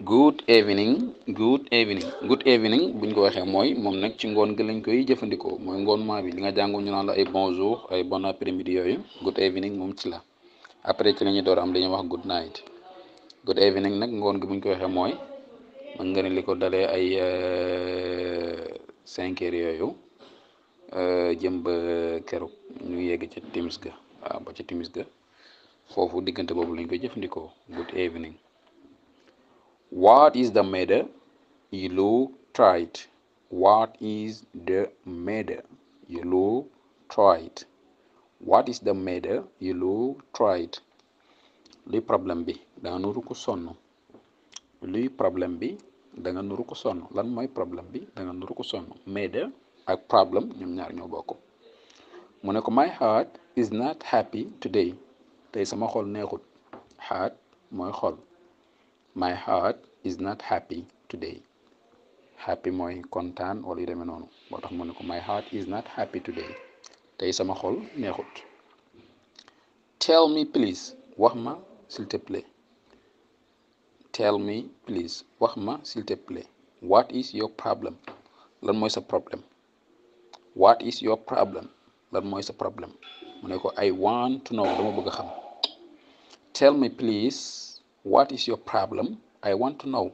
good evening good evening good evening buñ ko waxee mooy moom nag ci ngoon gi lañ koy jëfandikoo mooy ngoon maa bi li nga jàngoon ñu naan la ay bonjour ay bon après-midi yooyu good evening moom ci la après ci la ñuy door am li ñuy wax good night good evening nag ngoon gi buñ ko waxee mooy mën nga ne li ko dalee ay 5 heures yooyu jëm ba keroog ñu yegg ca timis ga waaw ba ca timis ga foofu diggante boobu lañ koy jëfandikoo good evening. What is the matter? You look tired. What is the matter? You look tired. What is the matter? You look tired. Luy problème bi da nga nuru ko sonn. Luy problème bi da nga nuru ko sonn. Lan mooy problème bi da nga nuru ko sonn. Matter ak problem ñoom ñaar ñoo bokk. Mu ne ko my heart is not happy today. Tey sama xol neexut. Heart mooy xol. My heart is not happy today. Happy mooy kontaan wala yu demee noonu moo tax mu ne ko my heart is not happy today. Tey sama xol neexut. Tell me please wax ma s'il te plaît. Tell me please wax ma s'il te plaît. What is your problem? Lan mooy sa problème. What is your problem? Lan mooy sa problème. Mu ne ko I want to know dama bëgg a xam. Tell me please what is your problem? I want to know.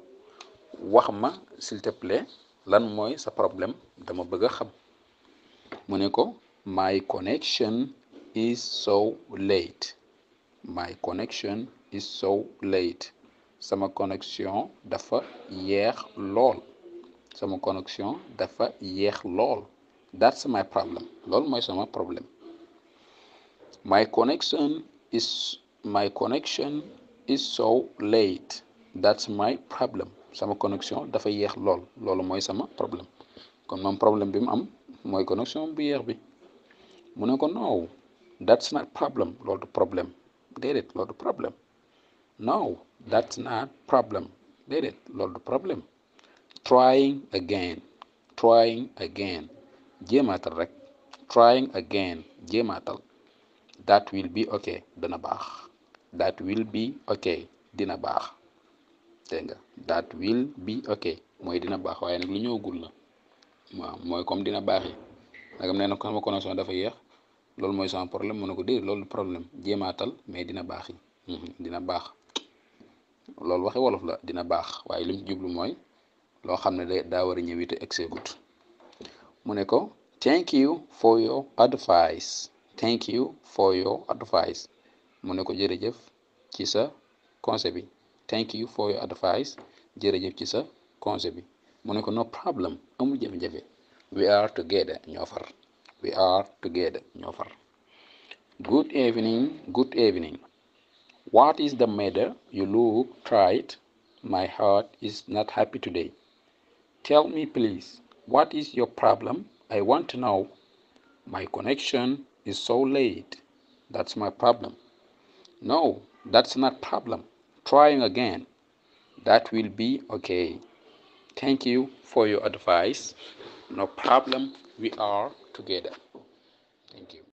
Wax ma s'il te plaît lan mooy sa problème dama bëgg a xam. Mu ne ko my connection is so late. My connection is so late. Sama connexion dafa yeex lool. Sama connexion dafa yeex lool. That's my problem. Loolu mooy sama problème. My connection is so late. That's my problem. Sama connexion dafa yéex lool. Loolu mooy sama problème. Kon moom problème bi mu am mooy connexion bu yéex bi. Mu ne ko no that's not problem. Loolu du problème. Déedéet loolu du problème. No that's not problem. Déedéet loolu du problème. Trying again. Trying again. Jéemaatal rek. Trying again. Jéemaatal. That will be okay. Dana baax. That will be okay. Dina baax. Dégg nga that will be okay mooy dina baax waaye nag lu ñëwagul la waaw mooy comme dina baaxi nagam nee na sama connexion dafa yéex loolu mooy sama problème mu ne ko déedéet loolu problème jéemaatal mais dina baaxi dina baax loolu waxi wolof la dina baax waaye li mu jublu mooy loo xam ne daa war a ñëw it exegut mu ne ko thank you for your advice. Thank you for your advice. Mu ne ko jërëjëf ci sa conseil bi. Thank you for your advice. Jërëjëf ci sa conseil bi. Mu ne ko no problem amul jafe-jafe. We are together ñoo far. We are together ñoo far. Good evening. Good evening. What is the matter? You look tired. My heart is not happy today. Tell me please. What is your problem? I want to know. My connection is so late. That's my problem. No, that's not problem. Trying again. That will be okay. Thank you for your advice. No problem. We are together. Thank you.